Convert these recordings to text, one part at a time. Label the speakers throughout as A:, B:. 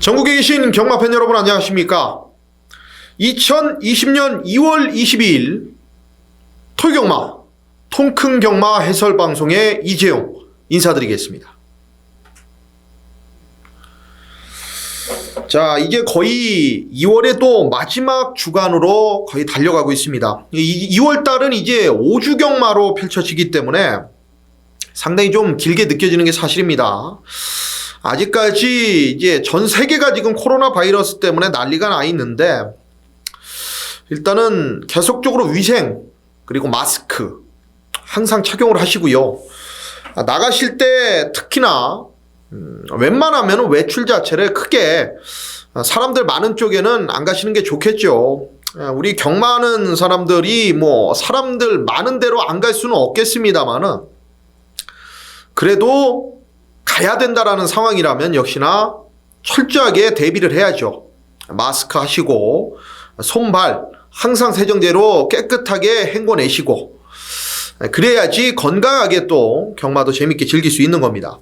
A: 전국에 계신 경마팬 여러분 안녕하십니까? 2020년 2월 22일 토요경마 통큰경마 해설방송의 이재용 인사드리겠습니다. 자, 이제 거의 2월의 또 마지막 주간으로 거의 달려가고 있습니다. 2월달은 이제 5주 경마로 펼쳐지기 때문에 상당히 좀 길게 느껴지는 게 사실입니다. 아직까지 이제 전 세계가 지금 코로나 바이러스 때문에 난리가 나 있는데, 일단은 계속적으로 위생 그리고 마스크 항상 착용을 하시고요. 나가실 때 특히나 웬만하면 외출 자체를 크게 사람들 많은 쪽에는 안 가시는 게 좋겠죠. 우리 경마하는 사람들이 뭐 사람들 많은 데로 안 갈 수는 없겠습니다만은 그래도 가야 된다라는 상황이라면 역시나 철저하게 대비를 해야죠. 마스크 하시고 손발 항상 세정제로 깨끗하게 헹궈내시고, 그래야지 건강하게 또 경마도 재밌게 즐길 수 있는 겁니다.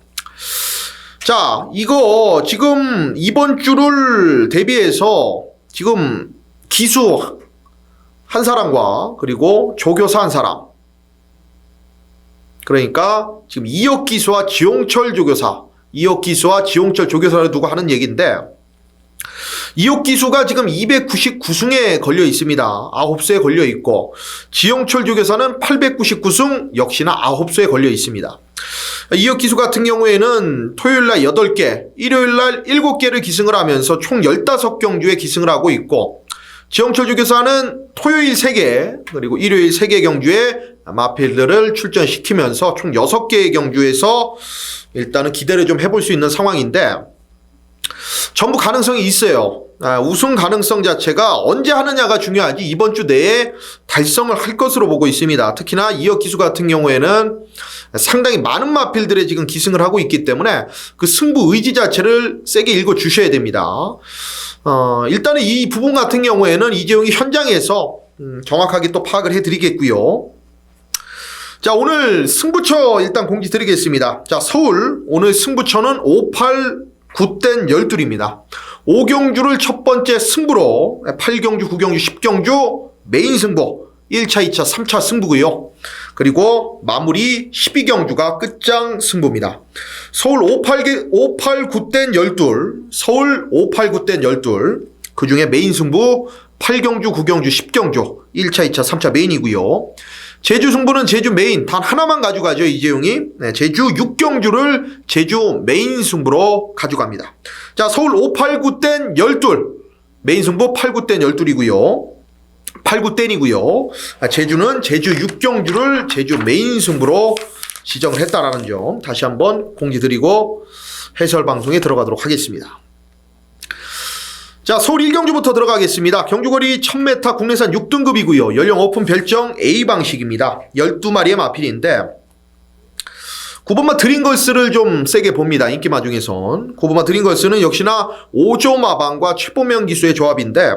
A: 자, 이거 지금 이번 주를 대비해서 지금 기수 한 사람과 그리고 조교사 한 사람, 그러니까 지금 이혁 기수와 지용철 조교사, 이혁 기수와 지용철 조교사를 두고 하는 얘기인데, 이혁 기수가 지금 299승에 걸려 있습니다. 9수에 걸려 있고, 지용철 조교사는 899승 역시나 9수에 걸려 있습니다. 이혁 기수 같은 경우에는 토요일날 8개, 일요일날 7개를 기승을 하면서 총 15경주에 기승을 하고 있고, 지용철 조교사는 토요일 3개, 그리고 일요일 3개 경주에 마필들을 출전시키면서 총 6개의 경주에서 일단은 기대를 좀 해볼 수 있는 상황인데, 전부 가능성이 있어요. 우승 가능성 자체가 언제 하느냐가 중요하지 이번 주 내에 달성을 할 것으로 보고 있습니다. 특히나 이혁 기수 같은 경우에는 상당히 많은 마필들의 지금 기승을 하고 있기 때문에 그 승부 의지 자체를 세게 읽어 주셔야 됩니다. 일단은 이 부분 같은 경우에는 이재용이 현장에서 정확하게 또 파악을 해드리겠고요. 자, 오늘 승부처 일단 공지 드리겠습니다. 자, 서울 오늘 승부처는 58 9땐 12입니다. 5경주를 첫 번째 승부로 8경주, 9경주, 10경주 메인 승부 1차, 2차, 3차 승부고요. 그리고 마무리 12경주가 끝장 승부입니다. 서울 58, 9땐 12, 서울 58, 9땐 12, 그 중에 메인 승부 8경주, 9경주, 10경주 1차, 2차, 3차 메인이고요. 제주 승부는 제주 메인 단 하나만 가져가죠, 이재용이. 제주 6경주를 제주 메인 승부로 가져갑니다. 자, 서울 5, 8, 9땐 12 메인 승부 8, 9땐 12이고요. 8, 9땐이고요. 제주는 제주 6경주를 제주 메인 승부로 지정을 했다라는 점 다시 한번 공지드리고 해설 방송에 들어가도록 하겠습니다. 자, 서울 1경주부터 들어가겠습니다. 경주거리 1000m 국내산 6등급이고요. 연령 오픈 별정 A 방식입니다. 12마리의 마필인데 9번마 드림걸스를 좀 세게 봅니다. 인기마 중에선 9번마 드림걸스는 역시나 5조 마방과 최보명 기수의 조합인데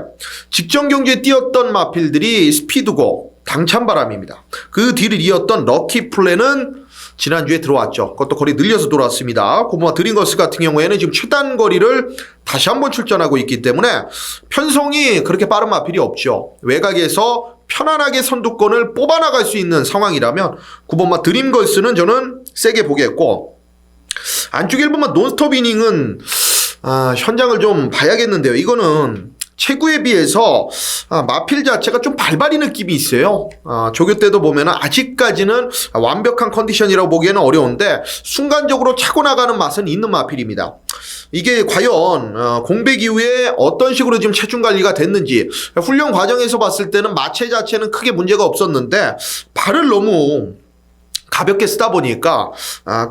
A: 직전 경주에 뛰었던 마필들이 스피드고 당찬바람입니다. 그 뒤를 이었던 럭키플랜은 지난주에 들어왔죠. 그것도 거리 늘려서 돌아왔습니다. 고모마 드림걸스 같은 경우에는 지금 최단 거리를 다시 한번 출전하고 있기 때문에 편성이 그렇게 빠른 마필이 없죠. 외곽에서 편안하게 선두권을 뽑아나갈 수 있는 상황이라면 9번마 드림걸스는 저는 세게 보겠고, 안쪽 1번마 논스톱 이닝은 현장을 좀 봐야겠는데요. 이거는 체구에 비해서 마필 자체가 좀 발발이 느낌이 있어요. 조교 때도 보면 아직까지는 완벽한 컨디션이라고 보기에는 어려운데 순간적으로 차고 나가는 맛은 있는 마필입니다. 이게 과연 공백 이후에 어떤 식으로 지금 체중 관리가 됐는지, 훈련 과정에서 봤을 때는 마체 자체는 크게 문제가 없었는데 발을 너무 가볍게 쓰다 보니까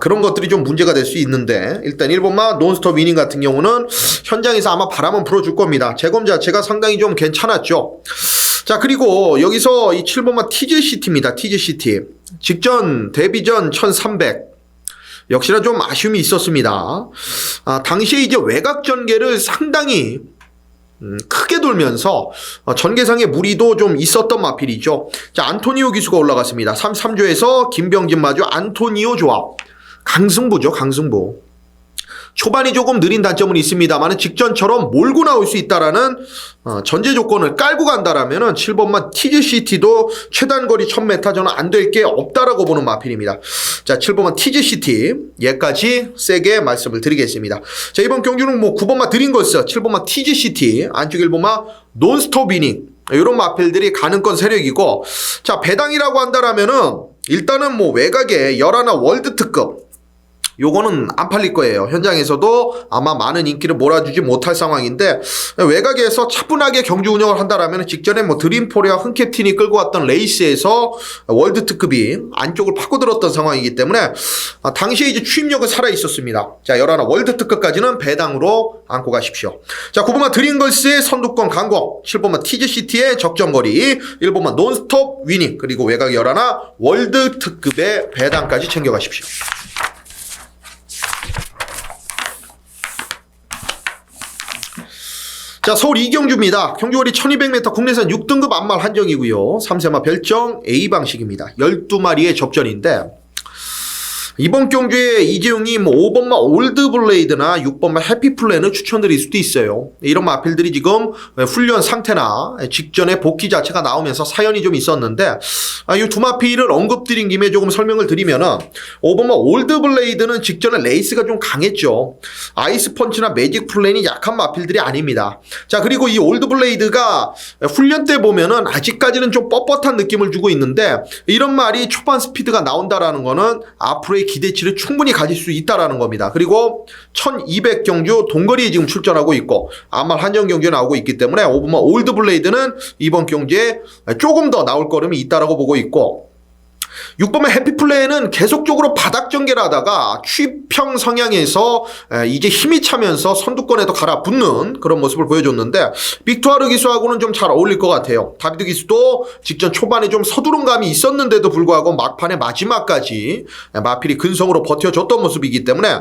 A: 그런 것들이 좀 문제가 될 수 있는데, 일단 1번마 논스톱 위닝 같은 경우는 현장에서 아마 바람은 불어줄 겁니다. 재검 자체가 상당히 좀 괜찮았죠. 자, 그리고 여기서 이 7번마 티즈시티입니다. 티즈시티 직전 데뷔전 1300 역시나 좀 아쉬움이 있었습니다. 당시에 이제 외곽 전개를 상당히 크게 돌면서 전개상의 무리도 좀 있었던 마필이죠. 자, 안토니오 기수가 올라갔습니다. 3조에서 김병진 마주 안토니오 조합. 강승부죠, 강승부. 초반이 조금 느린 단점은 있습니다만 직전처럼 몰고 나올 수 있다라는 전제 조건을 깔고 간다라면은 7번마 티즈시티도 최단거리 1000m 저는 안 될 게 없다라고 보는 마필입니다. 자, 7번마 티즈시티 얘까지 세게 말씀을 드리겠습니다. 자, 이번 경주는 뭐 9번마 드림걸스, 7번마 티즈시티, 안쪽 1번마 논스톱 위닝 이런 마필들이 가능권 세력이고, 자, 배당이라고 한다라면은 일단은 뭐 외곽에 11 월드 특급 요거는 안 팔릴 거예요. 현장에서도 아마 많은 인기를 몰아주지 못할 상황인데, 외곽에서 차분하게 경주 운영을 한다라면 직전에 뭐 드림포레와 흥캡틴이 끌고 왔던 레이스에서 월드 특급이 안쪽을 파고들었던 상황이기 때문에 당시에 이제 추임력은 살아 있었습니다. 자, 11 월드 특급까지는 배당으로 안고 가십시오. 자, 9번마 드림걸스의 선두권 강공, 7번마 티즈시티의 적정거리, 1번마 논스톱 위닝, 그리고 외곽 11 월드 특급의 배당까지 챙겨 가십시오. 자, 서울 이경주입니다. 경주거리 1200m 국내산 6등급 암말 한정이고요. 3세마 별정 A방식입니다. 12마리의 접전인데, 이번 경주에 이재용이 뭐 5번마 올드블레이드나 6번마 해피플랜을 추천드릴 수도 있어요. 이런 마필들이 지금 훈련 상태나 직전에 복귀 자체가 나오면서 사연이 좀 있었는데, 이 두 마필을 언급드린 김에 조금 설명을 드리면은, 5번마 올드블레이드는 직전에 레이스가 좀 강했죠. 아이스펀치나 매직플랜이 약한 마필들이 아닙니다. 자, 그리고 이 올드블레이드가 훈련 때 보면은 아직까지는 좀 뻣뻣한 느낌을 주고 있는데, 이런 말이 초반 스피드가 나온다라는 거는 앞으로의 기대치를 충분히 가질 수 있다라는 겁니다. 그리고 1200 경주 동거리에 지금 출전하고 있고 암말 한정 경주에 나오고 있기 때문에 5번마 올드블레이드는 이번 경주에 조금 더 나올 거름이 있다라고 보고 있고, 6번마 해피플레이는 계속적으로 바닥 전개를 하다가 취평 성향에서 이제 힘이 차면서 선두권에도 갈아붙는 그런 모습을 보여줬는데, 빅투아르 기수하고는 좀 잘 어울릴 것 같아요. 다비드 기수도 직전 초반에 좀 서두른 감이 있었는데도 불구하고 막판에 마지막까지 마필이 근성으로 버텨줬던 모습이기 때문에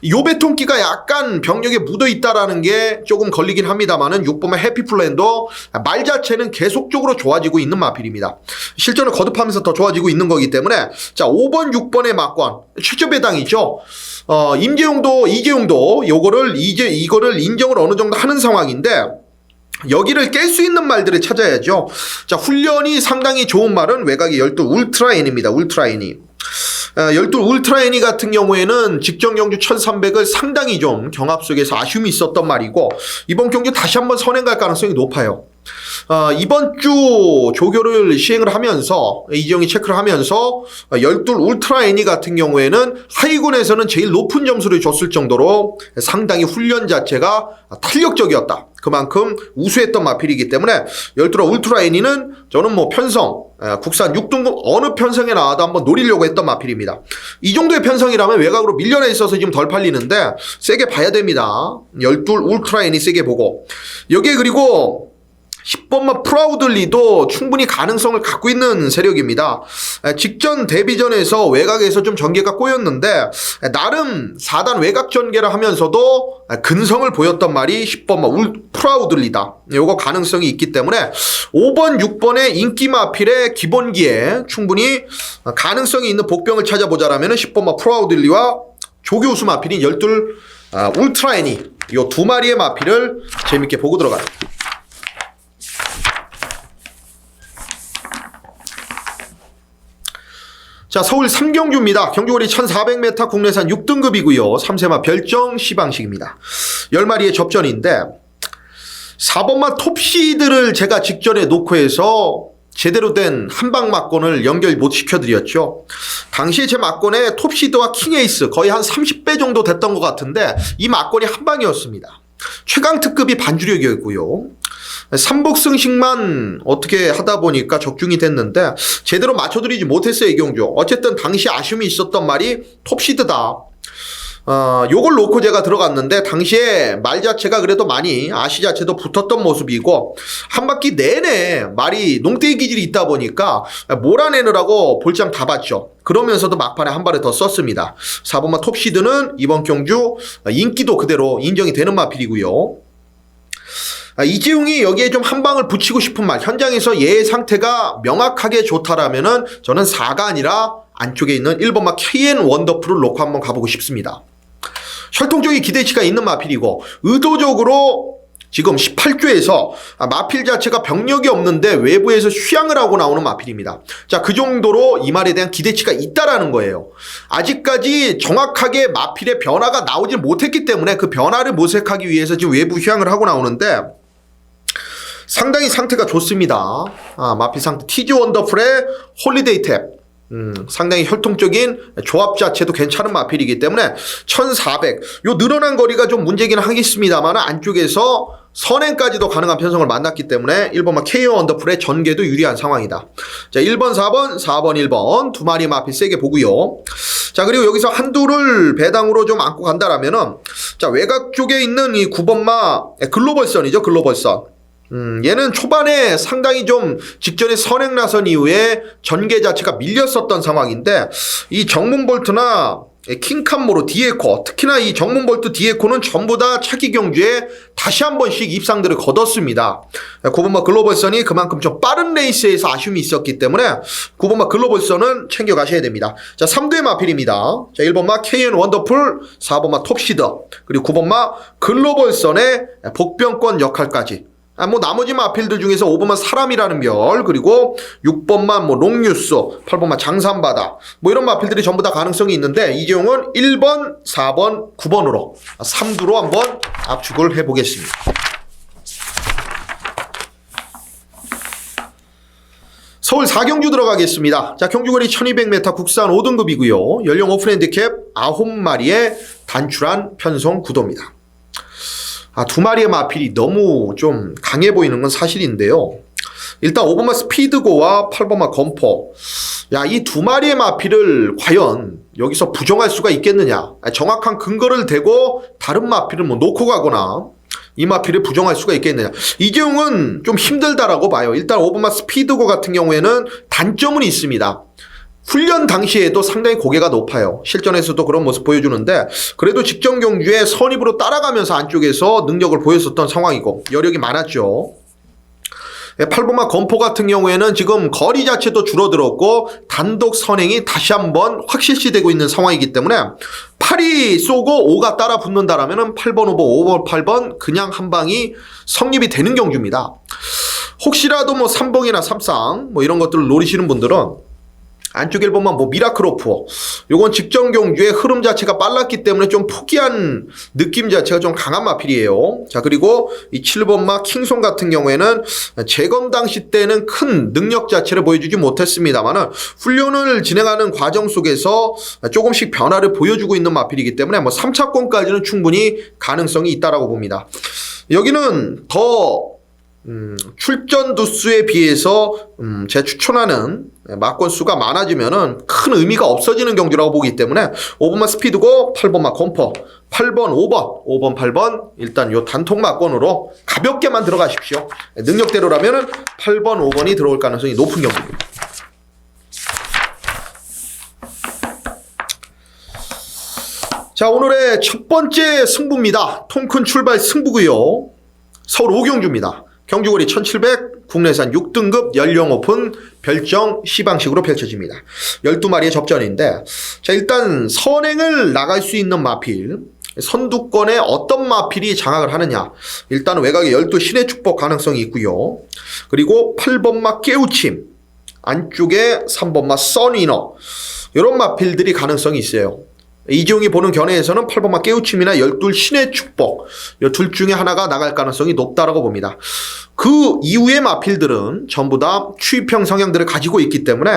A: 요배통기가 약간 병력에 묻어있다라는 게 조금 걸리긴 합니다만은 6번마 해피플랜도 말 자체는 계속적으로 좋아지고 있는 마필입니다. 실전을 거듭하면서 더 좋아지고 있는 거기 때문에, 자, 5번, 6번의 막권 최저 배당이죠. 이재용도 이거를 인정을 어느 정도 하는 상황인데, 여기를 깰 수 있는 말들을 찾아야죠. 자, 훈련이 상당히 좋은 말은 외곽의 12 울트라인입니다. 울트라인이. 12 울트라애니 같은 경우에는 직전 경주 1300을 상당히 좀 경합 속에서 아쉬움이 있었던 말이고, 이번 경주 다시 한번 선행 갈 가능성이 높아요. 이번 주 조교를 시행을 하면서 이재용이 체크를 하면서 12 울트라애니 같은 경우에는 하위군에서는 제일 높은 점수를 줬을 정도로 상당히 훈련 자체가 탄력적이었다. 그만큼 우수했던 마필이기 때문에 12 울트라애니는 저는 뭐 편성, 국산 6등급 어느 편성에 나와도 한번 노리려고 했던 마필입니다. 이 정도의 편성이라면 외곽으로 밀려나 있어서 지금 덜 팔리는데 세게 봐야 됩니다. 12 울트라애니 세게 보고, 여기에 그리고 10번마 프라우들리도 충분히 가능성을 갖고 있는 세력입니다. 직전 데뷔전에서 외곽에서 좀 전개가 꼬였는데 나름 4단 외곽 전개를 하면서도 근성을 보였던 말이 10번마 프라우들리다. 요거 가능성이 있기 때문에 5번, 6번의 인기 마필의 기본기에 충분히 가능성이 있는 복병을 찾아보자라면 10번마 프라우들리와 조교수 마필인 12 울트라애니 요 두 마리의 마필을 재밌게 보고 들어가요. 자, 서울 3경주입니다. 경주거리 1400m 국내산 6등급이고요. 3세마 별정 C방식입니다. 10마리의 접전인데 4번마 톱시드를 제가 직전에 놓고 해서 제대로 된 한방 막권을 연결 못 시켜드렸죠. 당시에 제 막권에 톱시드와 킹에이스 거의 한 30배 정도 됐던 것 같은데 이 막권이 한방이었습니다. 최강 특급이 반주력이었고요. 삼복승식만 어떻게 하다 보니까 적중이 됐는데 제대로 맞춰드리지 못했어요, 이 경주. 어쨌든 당시 아쉬움이 있었던 말이 톱시드다. 요걸 놓고 제가 들어갔는데 당시에 말 자체가 그래도 많이 아시 자체도 붙었던 모습이고 한 바퀴 내내 말이 농대기 기질이 있다 보니까 몰아내느라고 볼장 다 봤죠. 그러면서도 막판에 한 발을 더 썼습니다. 4번마 톱시드는 이번 경주 인기도 그대로 인정이 되는 마필이고요. 이재용이 여기에 좀 한 방을 붙이고 싶은 말, 현장에서 얘의 상태가 명확하게 좋다라면은 저는 4가 아니라 안쪽에 있는 1번마 KN 원더풀을 놓고 한번 가보고 싶습니다. 혈통적인 기대치가 있는 마필이고 의도적으로 지금 18조에서 마필 자체가 병력이 없는데 외부에서 휴양을 하고 나오는 마필입니다. 자, 그 정도로 이 말에 대한 기대치가 있다라는 거예요. 아직까지 정확하게 마필의 변화가 나오질 못했기 때문에 그 변화를 모색하기 위해서 지금 외부 휴양을 하고 나오는데 상당히 상태가 좋습니다. 마필 상태 티즈 원더풀의 홀리데이 탭. 상당히 혈통적인 조합 자체도 괜찮은 마필이기 때문에 1400. 요 늘어난 거리가 좀 문제긴 하겠습니다만 안쪽에서 선행까지도 가능한 편성을 만났기 때문에 1번마 KO 원더풀의 전개도 유리한 상황이다. 자, 1번 4번 4번 1번 두 마리 마필 세게 보고요. 자, 그리고 여기서 한두를 배당으로 좀 안고 간다라면은 자, 외곽 쪽에 있는 이 9번마 글로벌선이죠. 글로벌선. 얘는 초반에 상당히 좀 직전에 선행 나선 이후에 전개 자체가 밀렸었던 상황인데 이 정문볼트나 킹캄모로 디에코, 특히나 이 정문볼트 디에코는 전부 다 차기 경주에 다시 한 번씩 입상들을 거뒀습니다. 9번마 글로벌선이 그만큼 좀 빠른 레이스에서 아쉬움이 있었기 때문에 9번마 글로벌선은 챙겨가셔야 됩니다. 자, 3두의 마필입니다. 자, 1번마 KN 원더풀, 4번마 톱시더, 그리고 9번마 글로벌선의 복병권 역할까지. 뭐 나머지 마필들 중에서 5번만 사람이라는 별, 그리고 6번만 뭐 롱뉴스, 8번만 장산바다, 뭐 이런 마필들이 전부 다 가능성이 있는데 이재용은 1번, 4번, 9번으로 3두로 한번 압축을 해보겠습니다. 서울 4경주 들어가겠습니다. 자, 경주거리 1200m 국산 5등급이고요. 연령 오픈 핸디캡 9마리의 단출한 편성 구도입니다. 두 마리의 마필이 너무 좀 강해 보이는 건 사실인데요. 일단 5번마 스피드고와 8번마 검포. 야, 이 두 마리의 마필을 과연 여기서 부정할 수가 있겠느냐. 정확한 근거를 대고 다른 마필을 뭐 놓고 가거나 이 마필을 부정할 수가 있겠느냐. 이재용은 좀 힘들다라고 봐요. 일단 5번마 스피드고 같은 경우에는 단점은 있습니다. 훈련 당시에도 상당히 고개가 높아요. 실전에서도 그런 모습 보여주는데 그래도 직전 경주에 선입으로 따라가면서 안쪽에서 능력을 보였었던 상황이고 여력이 많았죠. 8번마 검포 같은 경우에는 지금 거리 자체도 줄어들었고 단독 선행이 다시 한번 확실시되고 있는 상황이기 때문에 8이 쏘고 5가 따라 붙는다라면 8번 5번 8번 그냥 한 방이 성립이 되는 경주입니다. 혹시라도 뭐 3봉이나 3쌍 뭐 이런 것들을 노리시는 분들은 안쪽 1번만 뭐 미라클 오프, 요건 직전 경주의 흐름 자체가 빨랐기 때문에 좀 포기한 느낌 자체가 좀 강한 마필이에요. 자, 그리고 이 7번마 킹송 같은 경우에는 재검 당시 때는 큰 능력 자체를 보여주지 못했습니다만은 훈련을 진행하는 과정 속에서 조금씩 변화를 보여주고 있는 마필이기 때문에 뭐 3차권까지는 충분히 가능성이 있다라고 봅니다. 여기는 더 출전 두수에 비해서 제가 추천하는 막권 수가 많아지면은 큰 의미가 없어지는 경주라고 보기 때문에 5번만 스피드고 8번만 컴퍼, 8번 5번 8번 일단 요 단통 막권으로 가볍게만 들어가십시오. 능력대로라면은 8번 5번이 들어올 가능성이 높은 경주입니다. 자, 오늘의 첫 번째 승부입니다. 통큰 출발 승부고요. 서울 5경주입니다. 경주거리 1700, 국내산 6등급 연령 오픈 별정 시방식으로 펼쳐집니다. 12마리의 접전인데 자, 일단 선행을 나갈 수 있는 마필, 선두권에 어떤 마필이 장악을 하느냐. 일단 외곽에 12 신의 축복 가능성이 있고요. 그리고 8번마 깨우침, 안쪽에 3번마 선위너, 이런 마필들이 가능성이 있어요. 이재용이 보는 견해에서는 8번마 깨우침이나 12 신의 축복, 이 둘 중에 하나가 나갈 가능성이 높다라고 봅니다. 그 이후의 마필들은 전부 다 추입형 성향들을 가지고 있기 때문에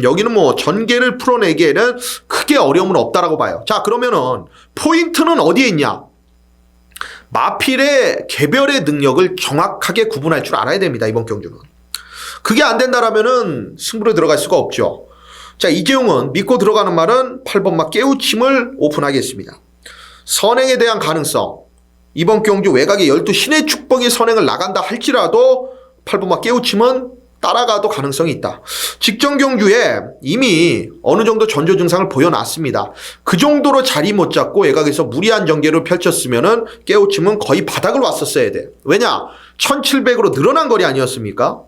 A: 여기는 뭐 전개를 풀어내기에는 크게 어려움은 없다라고 봐요. 자, 그러면은 포인트는 어디에 있냐? 마필의 개별의 능력을 정확하게 구분할 줄 알아야 됩니다. 이번 경주는. 그게 안 된다라면은 승부를 들어갈 수가 없죠. 자, 이재용은 믿고 들어가는 말은 8번마 깨우침을 오픈하겠습니다. 선행에 대한 가능성, 이번 경주 외곽에 12 신의 축복이 선행을 나간다 할지라도 8번마 깨우침은 따라가도 가능성이 있다. 직전 경주에 이미 어느 정도 전조 증상을 보여놨습니다. 그 정도로 자리 못 잡고 외곽에서 무리한 전개를 펼쳤으면은 깨우침은 거의 바닥을 왔었어야 돼. 왜냐? 1700으로 늘어난 거리 아니었습니까?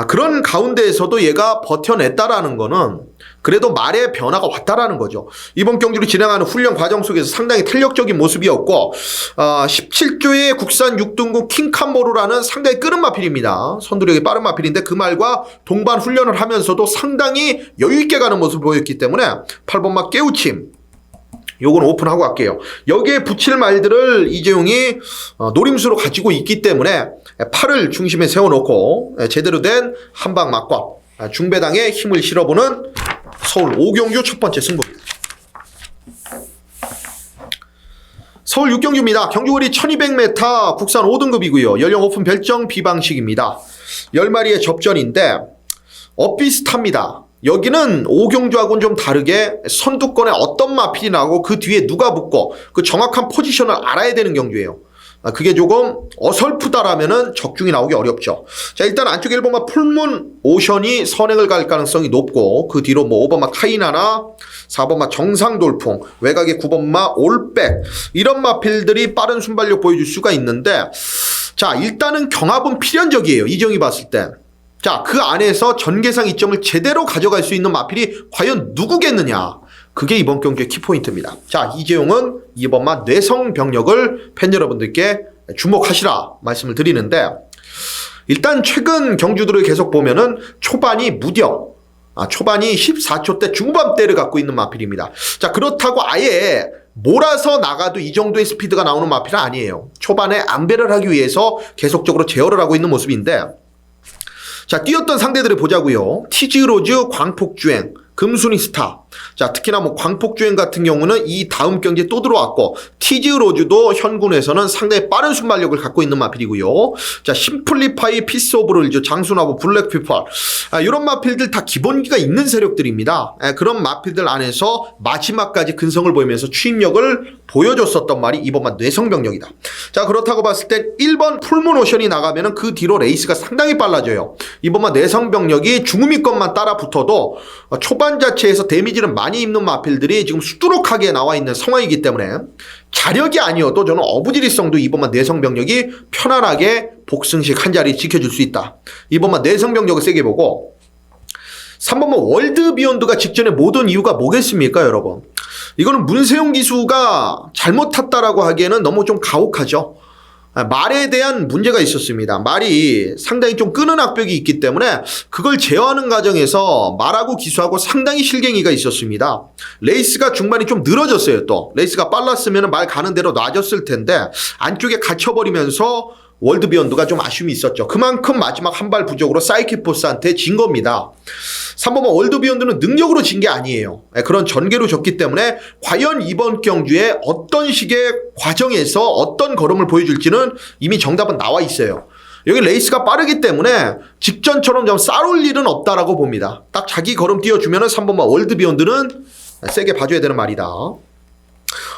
A: 그런 가운데에서도 얘가 버텨냈다라는 거는 그래도 말의 변화가 왔다라는 거죠. 이번 경기를 진행하는 훈련 과정 속에서 상당히 탄력적인 모습이었고 17조의 국산 6등급 킹칸모루라는 상당히 끄는 마필입니다. 선두력이 빠른 마필인데 그 말과 동반 훈련을 하면서도 상당히 여유있게 가는 모습을 보였기 때문에 8번마 깨우침 요건 오픈하고 갈게요. 여기에 붙일 말들을 이재용이 노림수로 가지고 있기 때문에 팔을 중심에 세워놓고 제대로 된 한방 맞과 중배당에 힘을 실어보는 서울 오경주 첫 번째 승부입니다. 서울 6경주입니다. 경주거리 1200m 국산 5등급이고요. 연령 오픈 별정 비방식입니다. 10마리의 접전인데 엇비슷합니다. 여기는 오경주하고는 좀 다르게 선두권에 어떤 마필이 나고 그 뒤에 누가 붙고 그 정확한 포지션을 알아야 되는 경주예요. 그게 조금 어설프다라면은 적중이 나오기 어렵죠. 자, 일단 안쪽 1번마 풀문 오션이 선행을 갈 가능성이 높고 그 뒤로 뭐 5번마 카이나나 4번마 정상돌풍, 외곽의 9번마 올백 이런 마필들이 빠른 순발력 보여줄 수가 있는데 자, 일단은 경합은 필연적이에요. 이정이 봤을 때. 자, 그 안에서 전개상 이점을 제대로 가져갈 수 있는 마필이 과연 누구겠느냐. 그게 이번 경기의 키포인트입니다. 자, 이재용은 이번만 내성 병력을 팬 여러분들께 주목하시라 말씀을 드리는데 일단 최근 경주들을 계속 보면은 초반이 무뎌. 초반이 14초 대 중반대를 갖고 있는 마필입니다. 자, 그렇다고 아예 몰아서 나가도 이 정도의 스피드가 나오는 마필은 아니에요. 초반에 안배를 하기 위해서 계속적으로 제어를 하고 있는 모습인데 자, 뛰었던 상대들을 보자고요. 티즈로즈, 광폭주행, 금순이스타. 자, 특히나 뭐 광폭주행 같은 경우는 이 다음 경기에 또 들어왔고 티즈로즈도 현군에서는 상당히 빠른 순발력을 갖고 있는 마필이고요. 자, 심플리파이, 피스 오브 룰즈, 장순하고 블랙피펄 이런 마필들 다 기본기가 있는 세력들입니다. 그런 마필들 안에서 마지막까지 근성을 보이면서 추임력을 보여줬었던 말이 이번만 뇌성병력이다. 자, 그렇다고 봤을 때 1번 풀문오션이 나가면은 그 뒤로 레이스가 상당히 빨라져요. 이번만 뇌성병력이 중후미권만 따라 붙어도 초반 자체에서 데미지를 많이 입는 마필들이 지금 수두룩하게 나와 있는 상황이기 때문에 자력이 아니어도 저는 어부지리성도 이번만 내성병력이 편안하게 복승식 한 자리 지켜줄 수 있다. 이번만 내성병력을 세게 보고 3번만 월드 비욘드가 직전에 못 온 이유가 뭐겠습니까, 여러분? 이거는 문세용 기수가 잘못 탔다라고 하기에는 너무 좀 가혹하죠. 말에 대한 문제가 있었습니다. 말이 상당히 좀 끄는 악벽이 있기 때문에 그걸 제어하는 과정에서 말하고 기수하고 상당히 실갱이가 있었습니다. 레이스가 중반이 좀 늘어졌어요. 또 레이스가 빨랐으면 말 가는 대로 놔줬을 텐데 안쪽에 갇혀버리면서 월드비욘드가 좀 아쉬움이 있었죠. 그만큼 마지막 한 발 부족으로 사이키포스한테 진 겁니다. 3번만 월드비욘드는 능력으로 진 게 아니에요. 그런 전개로 졌기 때문에 과연 이번 경주에 어떤 식의 과정에서 어떤 걸음을 보여줄지는 이미 정답은 나와 있어요. 여기 레이스가 빠르기 때문에 직전처럼 좀 싸울 일은 없다라고 봅니다. 딱 자기 걸음 띄워주면 3번만 월드비욘드는 세게 봐줘야 되는 말이다.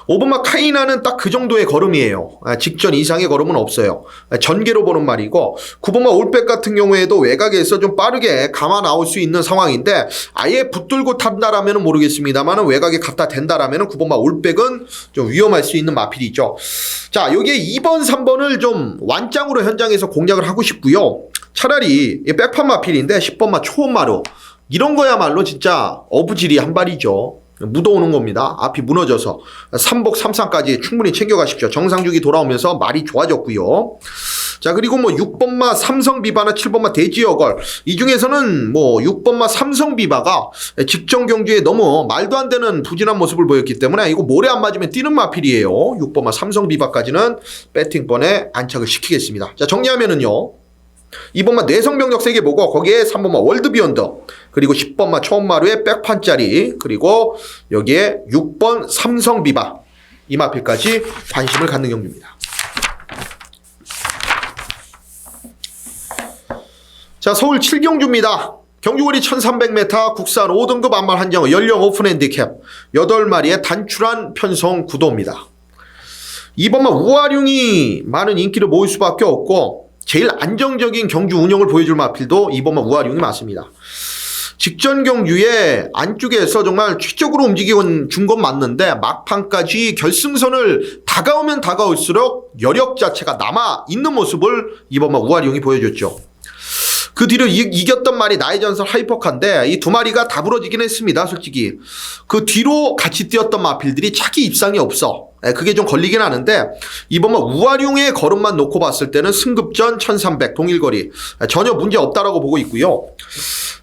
A: 5번마 카이나는 딱 그 정도의 걸음이에요. 직전 이상의 걸음은 없어요. 전개로 보는 말이고 9번마 올백 같은 경우에도 외곽에서 좀 빠르게 감아 나올 수 있는 상황인데 아예 붙들고 탄다라면 모르겠습니다만 외곽에 갖다 댄다라면 9번마 올백은 좀 위험할 수 있는 마필이 있죠. 자, 여기에 2번, 3번을 좀 완짱으로 현장에서 공략을 하고 싶고요. 차라리 백판 마필인데 10번마 초원마루 이런 거야말로 진짜 어부지리 한 발이죠. 묻어오는 겁니다. 앞이 무너져서 3복 3상까지 충분히 챙겨가십시오. 정상주기 돌아오면서 말이 좋아졌고요. 자, 그리고 뭐 6번마 삼성비바나 7번마 대지여걸 이 중에서는 뭐 6번마 삼성비바가 직전 경주에 너무 말도 안 되는 부진한 모습을 보였기 때문에 이거 모래 안 맞으면 뛰는 마필이에요. 6번마 삼성비바까지는 배팅번에 안착을 시키겠습니다. 자, 정리하면은요. 2번마 내성병력 3개 보고 거기에 3번마 월드비욘드 그리고 10번마 초원마루의 백판짜리 그리고 여기에 6번 삼성비바 이 마필까지 관심을 갖는 경주입니다. 자, 서울 7경주입니다. 경주거리 1300m 국산 5등급 안말 한정 연령 오픈 핸디캡 8마리의 단출한 편성 구도입니다. 2번마 우아룡이 많은 인기를 모을 수밖에 없고 제일 안정적인 경주 운영을 보여줄 마필도 2번마 우아룡이 맞습니다. 직전 경주에 안쪽에서 정말 최적으로 움직여 준 건 맞는데 막판까지 결승선을 다가오면 다가올수록 여력 자체가 남아 있는 모습을 2번마 우아룡이 보여줬죠. 그 뒤로 이겼던 말이 나의 전설 하이퍼카인데 이 두 마리가 다 부러지긴 했습니다. 솔직히 그 뒤로 같이 뛰었던 마필들이 차기 입상이 없어. 그게 좀 걸리긴 하는데 이번 우아룡의 걸음만 놓고 봤을 때는 승급전 1300 동일거리 전혀 문제 없다라고 보고 있고요.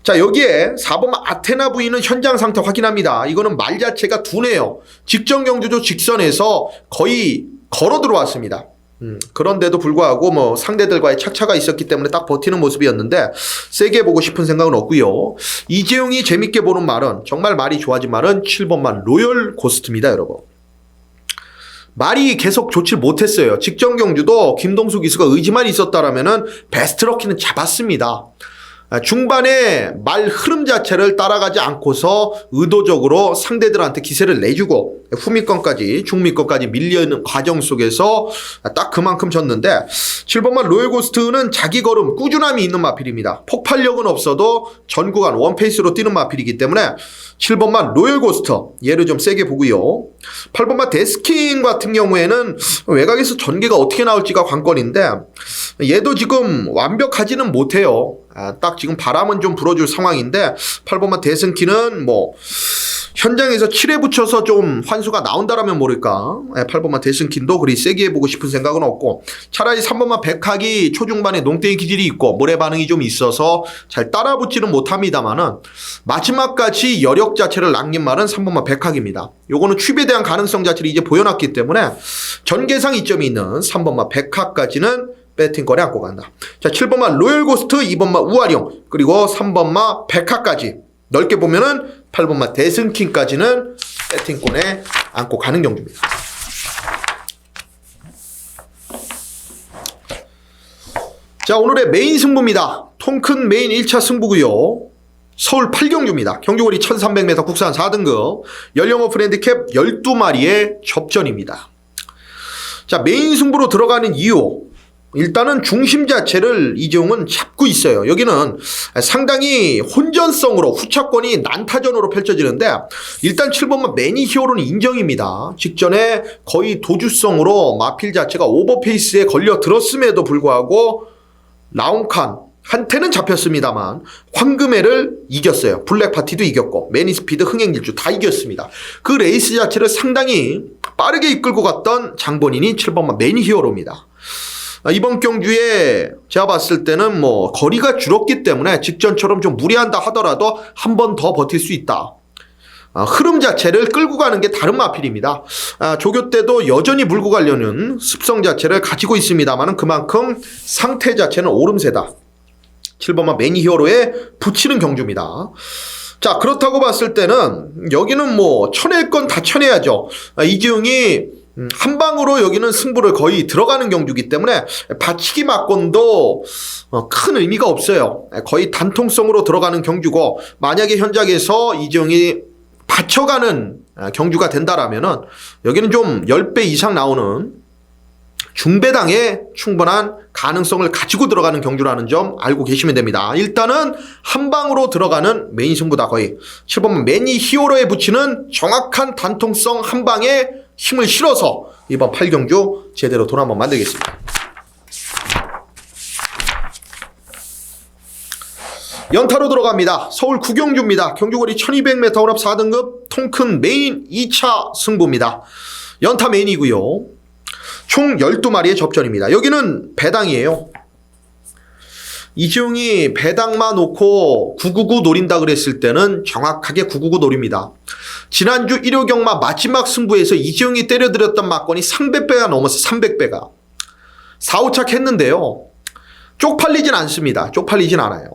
A: 자, 여기에 4번 아테나 부인은 현장 상태 확인합니다. 이거는 말 자체가 두네요. 직전 경주조 직선에서 거의 걸어 들어왔습니다. 그런데도 불구하고 상대들과의 착차가 있었기 때문에 딱 버티는 모습이었는데 세게 보고 싶은 생각은 없고요. 이재용이 재밌게 보는 말은 정말 말이 좋아진 말은 7번만 로열 고스트입니다, 여러분. 말이 계속 좋지 못했어요. 직전 경주도 김동수 기수가 의지만 있었다라면은 베스트 럭키는 잡았습니다. 중반에 말 흐름 자체를 따라가지 않고서 의도적으로 상대들한테 기세를 내주고 후미권까지 중미권까지 밀려있는 과정 속에서 딱 그만큼 졌는데 7번만 로열고스트는 자기 걸음 꾸준함이 있는 마필입니다. 폭발력은 없어도 전 구간 원페이스로 뛰는 마필이기 때문에 7번만 로열고스트 얘를 좀 세게 보고요. 8번만 데스킹 같은 경우에는 외곽에서 전개가 어떻게 나올지가 관건인데 얘도 지금 완벽하지는 못해요. 딱 지금 바람은 좀 불어줄 상황인데 8번만 데스킹은 현장에서 7회 붙여서 좀 환수가 나온다라면 모를까. 8번만 데스킹도 그리 세게 해보고 싶은 생각은 없고 차라리 3번만 백학이 초중반에 농땡이 기질이 있고 모래 반응이 좀 있어서 잘 따라붙지는 못합니다만은 마지막까지 여력 자체를 남긴 말은 3번만 백학입니다. 요거는 취입에 대한 가능성 자체를 이제 보여놨기 때문에 전개상 이점이 있는 3번만 백학까지는 배팅권에 안고 간다. 자, 7번만 로열고스트, 2번만 우아룡, 그리고 3번만 백화까지 넓게 보면은 8번만 대승킹까지는 배팅권에 안고 가는 경주입니다. 자, 오늘의 메인 승부입니다. 통큰 메인 1차 승부고요. 서울 8경주입니다. 경주거리 1300m 국산 4등급 연령 오픈 핸디캡 12마리의 접전입니다. 자, 메인 승부로 들어가는 이유, 일단은 중심 자체를 이재용은 잡고 있어요. 여기는 상당히 혼전성으로 후차권이 난타전으로 펼쳐지는데 일단 7번만 매니히어로는 인정입니다. 직전에 거의 도주성으로 마필 자체가 오버페이스에 걸려 들었음에도 불구하고 라운칸 한테는 잡혔습니다만 황금해를 이겼어요. 블랙파티도 이겼고 매니스피드 흥행질주 다 이겼습니다. 그 레이스 자체를 상당히 빠르게 이끌고 갔던 장본인이 7번만 매니히어로입니다. 이번 경주에 제가 봤을 때는 거리가 줄었기 때문에 직전처럼 좀 무리한다 하더라도 한 번 더 버틸 수 있다. 흐름 자체를 끌고 가는 게 다른 마필입니다. 조교 때도 여전히 물고 가려는 습성 자체를 가지고 있습니다만 그만큼 상태 자체는 오름세다. 7번만 매니히어로에 붙이는 경주입니다. 자, 그렇다고 봤을 때는 여기는 쳐낼 건 다 쳐내야죠. 이재용이 한 방으로 여기는 승부를 거의 들어가는 경주이기 때문에 받치기 맞건도 큰 의미가 없어요. 거의 단통성으로 들어가는 경주고 만약에 현장에서 이재용이 받쳐가는 경주가 된다라면은 여기는 좀 10배 이상 나오는 중배당에 충분한 가능성을 가지고 들어가는 경주라는 점 알고 계시면 됩니다. 일단은 한 방으로 들어가는 메인 승부다. 거의 7번 매니 히어로에 붙이는 정확한 단통성 한 방에 힘을 실어서 이번 8경주 제대로 돈 한번 만들겠습니다. 연타로 들어갑니다. 서울 9경주입니다. 경주거리 1200m 혼합 4등급 통큰 메인 2차 승부입니다. 연타 메인이고요. 총 12마리의 접전입니다. 여기는 배당이에요. 이재용이 배당만 놓고 999 노린다 그랬을 때는 정확하게 999 노립니다. 지난주 1호 경마 마지막 승부에서 이재용이 때려들였던 막건이 300배가 넘어서 300배가 4, 5착 했는데요. 쪽팔리진 않습니다. 쪽팔리진 않아요.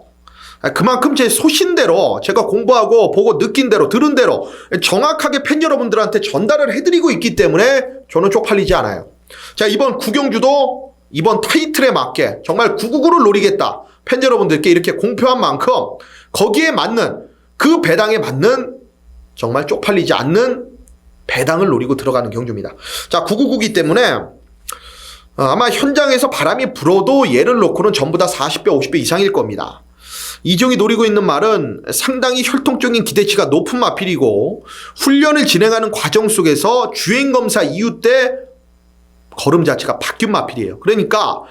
A: 그만큼 제 소신대로 제가 공부하고 보고 느낀 대로 들은 대로 정확하게 팬 여러분들한테 전달을 해드리고 있기 때문에 저는 쪽팔리지 않아요. 자, 이번 구경주도 이번 타이틀에 맞게 정말 999를 노리겠다. 팬 여러분들께 이렇게 공표한 만큼 거기에 맞는 그 배당에 맞는 정말 쪽팔리지 않는 배당을 노리고 들어가는 경주입니다. 자, 999이기 때문에 아마 현장에서 바람이 불어도 얘를 놓고는 전부 다 40배, 50배 이상일 겁니다. 이종이 노리고 있는 말은 상당히 혈통적인 기대치가 높은 마필이고 훈련을 진행하는 과정 속에서 주행검사 이후 때 걸음 자체가 바뀐 마필이에요. 그러니까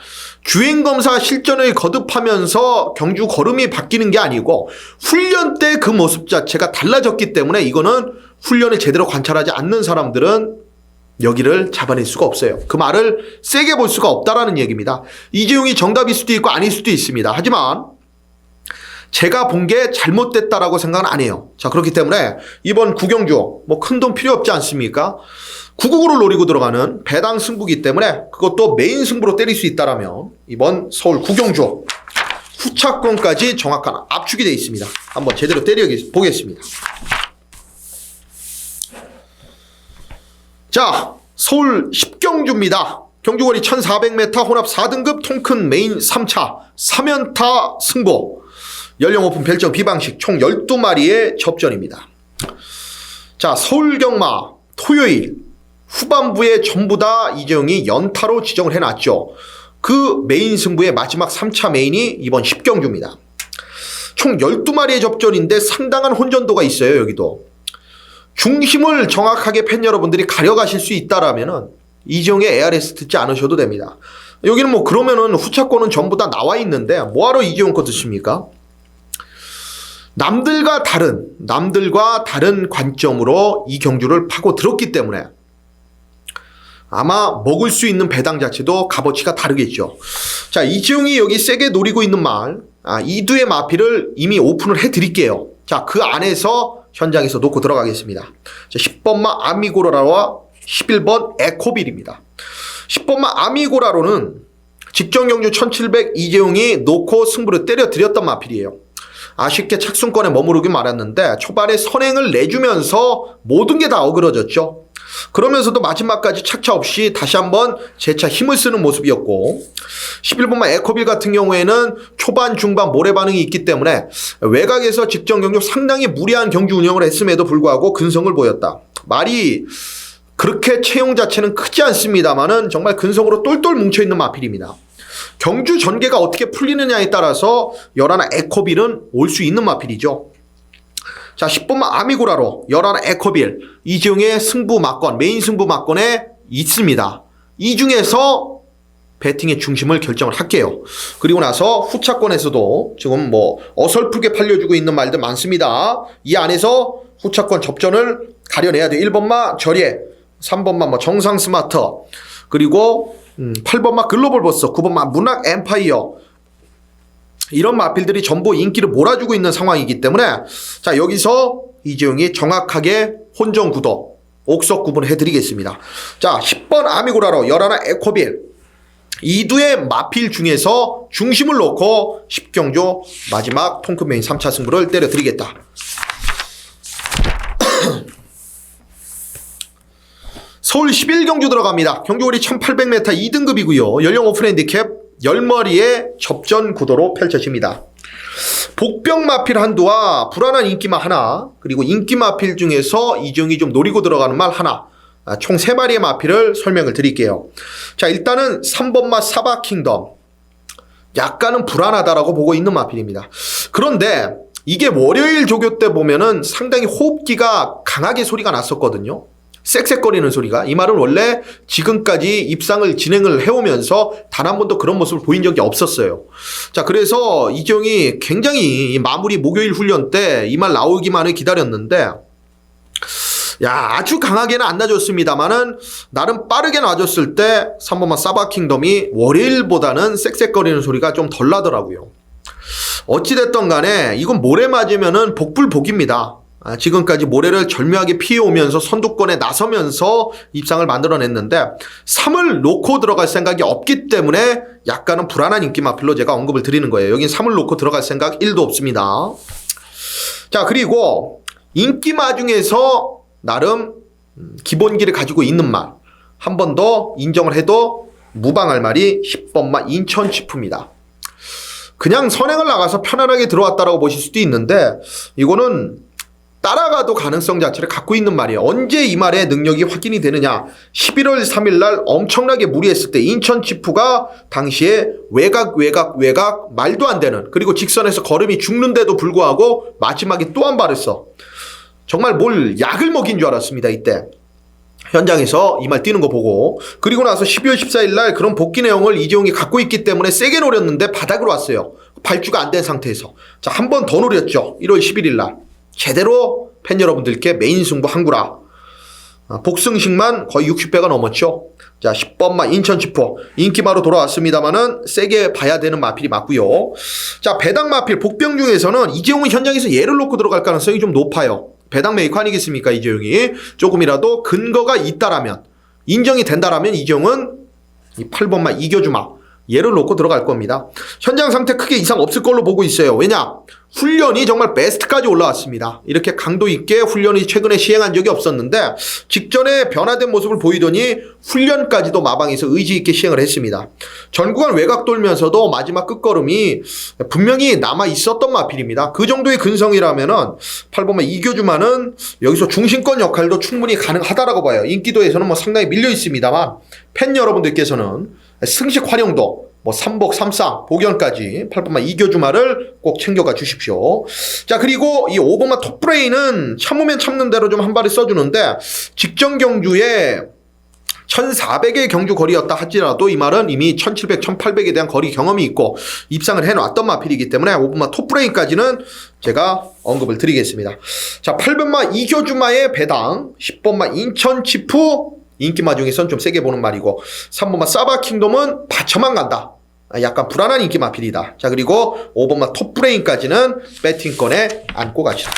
A: 주행검사 실전을 거듭하면서 경주 걸음이 바뀌는 게 아니고 훈련 때 그 모습 자체가 달라졌기 때문에 이거는 훈련을 제대로 관찰하지 않는 사람들은 여기를 잡아낼 수가 없어요. 그 말을 세게 볼 수가 없다라는 얘기입니다. 이재용이 정답일 수도 있고 아닐 수도 있습니다. 하지만 제가 본 게 잘못됐다라고 생각은 안 해요. 자, 그렇기 때문에 이번 구경주 뭐 큰 돈 필요 없지 않습니까? 9국으로 노리고 들어가는 배당 승부기 때문에 그것도 메인 승부로 때릴 수 있다라면 이번 서울 구경주 후차권까지 정확한 압축이 되어 있습니다. 한번 제대로 때려 보겠습니다. 자, 서울 10경주입니다. 경주거리 1400m 혼합 4등급 통큰 메인 3차 3연타 승부. 연령 오픈 별정 비방식 총 12마리의 접전입니다. 자, 서울 경마 토요일 후반부에 전부 다 이재용이 연타로 지정을 해놨죠. 그 메인 승부의 마지막 3차 메인이 이번 10경주입니다. 총 12마리의 접전인데 상당한 혼전도가 있어요. 여기도. 중심을 정확하게 팬 여러분들이 가려가실 수 있다라면은 이재용의 ARS 듣지 않으셔도 됩니다. 여기는 뭐 그러면은 후차권은 전부 다 나와 있는데 뭐하러 이재용 거 듣습니까? 남들과 다른 관점으로 이 경주를 파고 들었기 때문에 아마 먹을 수 있는 배당 자체도 값어치가 다르겠죠. 자, 이재용이 여기 세게 노리고 있는 말, 이두의 마필을 이미 오픈을 해드릴게요. 자, 그 안에서 현장에서 놓고 들어가겠습니다. 자, 10번마 아미고라와 11번 에코빌입니다. 10번마 아미고라로는 직전 경주 1700 이재용이 놓고 승부를 때려드렸던 마필이에요. 아쉽게 착순권에 머무르긴 말았는데 초반에 선행을 내주면서 모든 게 다 어그러졌죠. 그러면서도 마지막까지 착차 없이 다시 한번 재차 힘을 쓰는 모습이었고 11번마 에코빌 같은 경우에는 초반 중반 모래 반응이 있기 때문에 외곽에서 직전 경주 상당히 무리한 경주 운영을 했음에도 불구하고 근성을 보였다. 말이 그렇게 체형 자체는 크지 않습니다만은 정말 근성으로 똘똘 뭉쳐있는 마필입니다. 경주 전개가 어떻게 풀리느냐에 따라서 열하나 에코빌은 올 수 있는 마필이죠. 자, 10번마 아미고라로 열하나 에코빌 이재용의 승부 막권 메인 승부 막권에 있습니다. 이 중에서 배팅의 중심을 결정을 할게요. 그리고 나서 후차권에서도 지금 뭐 어설프게 팔려주고 있는 말들 많습니다. 이 안에서 후차권 접전을 가려내야 돼요. 1번마 절예, 3번마 뭐 정상 스마트, 그리고 8번마 글로벌 버스, 9번마 문학 엠파이어, 이런 마필들이 전부 인기를 몰아주고 있는 상황이기 때문에 자, 여기서 이재용이 정확하게 혼전 구도 옥석 구분을 해드리겠습니다. 자, 10번 아미고라로 열하나 에코빌 이두의 마필 중에서 중심을 놓고 10경주 마지막 통큰 메인 3차 승부를 때려드리겠다. 서울 11경주 들어갑니다. 경주거리 1800m 2등급이고요. 연령 오픈 핸디캡 10마리의 접전 구도로 펼쳐집니다. 복병 마필 한두와 불안한 인기마 하나, 그리고 인기 마필 중에서 이재용이 좀 노리고 들어가는 말 하나, 총 3마리의 마필을 설명을 드릴게요. 자, 일단은 3번마 사바킹덤, 약간은 불안하다라고 보고 있는 마필입니다. 그런데 이게 월요일 조교 때 보면은 상당히 호흡기가 강하게 소리가 났었거든요. 쌕쌕거리는 소리가. 이 말은 원래 지금까지 입상을 진행을 해오면서 단 한 번도 그런 모습을 보인 적이 없었어요. 자, 그래서 이재용이 굉장히 마무리 목요일 훈련 때 이 말 나오기만을 기다렸는데 아주 강하게는 안 놔줬습니다만은 나름 빠르게 놔줬을 때 3번마 사바킹덤이 월요일보다는 쌕쌕거리는 소리가 좀 덜 나더라고요. 어찌됐던 간에 이건 모래 맞으면은 복불복입니다. 지금까지 모래를 절묘하게 피해오면서 선두권에 나서면서 입상을 만들어냈는데 3을 놓고 들어갈 생각이 없기 때문에 약간은 불안한 인기 마필로 제가 언급을 드리는 거예요. 여긴 3을 놓고 들어갈 생각 1도 없습니다. 자, 그리고 인기마 중에서 나름 기본기를 가지고 있는 말 한 번 더 인정을 해도 무방할 말이 10번마 인천치프입니다. 그냥 선행을 나가서 편안하게 들어왔다라고 보실 수도 있는데 이거는 따라가도 가능성 자체를 갖고 있는 말이에요. 언제 이 말의 능력이 확인이 되느냐. 11월 3일 날 엄청나게 무리했을 때 인천치프가 당시에 외곽 말도 안 되는, 그리고 직선에서 걸음이 죽는데도 불구하고 마지막에 또 한 발을 써. 정말 뭘 약을 먹인 줄 알았습니다. 이때 현장에서 이 말 뛰는 거 보고, 그리고 나서 12월 14일 날 그런 복귀 내용을 이재용이 갖고 있기 때문에 세게 노렸는데 바닥으로 왔어요. 발주가 안 된 상태에서. 자, 한 번 더 노렸죠. 1월 11일 날. 제대로 팬 여러분들께 메인 승부 한구라. 복승식만 거의 60배가 넘었죠. 자, 10번마 인천지포 인기마로 돌아왔습니다만은 세게 봐야 되는 마필이 맞고요. 자, 배당 마필 복병 중에서는 이재용은 현장에서 얘를 놓고 들어갈 가능성이 좀 높아요. 배당 메이커 아니겠습니까, 이재용이. 조금이라도 근거가 있다라면, 인정이 된다라면 이재용은 이 8번마 이겨주마 얘를 놓고 들어갈 겁니다. 현장 상태 크게 이상 없을 걸로 보고 있어요. 왜냐? 훈련이 정말 베스트까지 올라왔습니다. 이렇게 강도 있게 훈련이 최근에 시행한 적이 없었는데 직전에 변화된 모습을 보이더니 훈련까지도 마방에서 의지 있게 시행을 했습니다. 전구간 외곽 돌면서도 마지막 끝걸음이 분명히 남아 있었던 마필입니다. 그 정도의 근성이라면은 8번만 이교주만은 여기서 중심권 역할도 충분히 가능하다라고 봐요. 인기도에서는 뭐 상당히 밀려 있습니다만 팬 여러분들께서는 승식 활용도 뭐 3복 3쌍 복연까지 8번만 이교주마를 꼭 챙겨가 주십시오. 자, 그리고 이 5번만 톱브레인은 참으면 참는 대로 좀 한 발을 써주는데 직전 경주에 1400의 경주 거리였다 할지라도 이 말은 이미 1700, 1800에 대한 거리 경험이 있고 입상을 해놨던 마필이기 때문에 5번마 톱브레인까지는 제가 언급을 드리겠습니다. 자, 8번마 이교주마의 배당, 10번마 인천치프 인기마 중에선 좀 세게 보는 말이고 3번마 사바킹돔은 받쳐만 간다. 약간 불안한 인기 마필이다. 자, 그리고 5번마 톱브레인까지는 배팅권에 안고 가시다.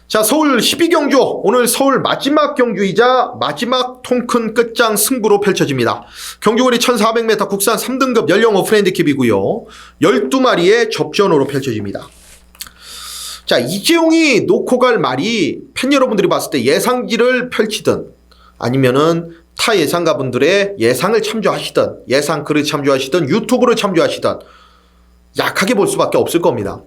A: 자, 서울 12경주 오늘 서울 마지막 경주이자 마지막 통큰 끝장 승부로 펼쳐집니다. 경주거리 1400m 국산 3등급 연령 오프랜드킵이고요. 12마리의 접전으로 펼쳐집니다. 자, 이재용이 놓고 갈 말이 팬 여러분들이 봤을 때 예상지를 펼치든 아니면은 타 예상가분들의 예상을 참조하시든 예상 글을 참조하시든 유튜브를 참조하시든 약하게 볼 수밖에 없을 겁니다.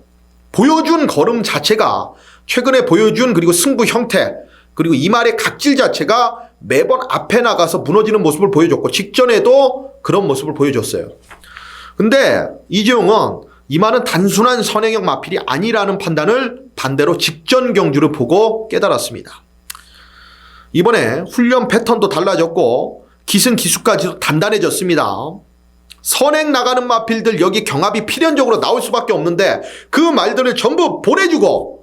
A: 보여준 걸음 자체가 최근에 보여준 그리고 승부 형태 그리고 이 말의 각질 자체가 매번 앞에 나가서 무너지는 모습을 보여줬고 직전에도 그런 모습을 보여줬어요. 근데 이재용은 이 말은 단순한 선행형 마필이 아니라는 판단을 반대로 직전 경주를 보고 깨달았습니다. 이번에 훈련 패턴도 달라졌고 기승 기수까지도 단단해졌습니다. 선행 나가는 마필들 여기 경합이 필연적으로 나올 수밖에 없는데 그 말들을 전부 보내주고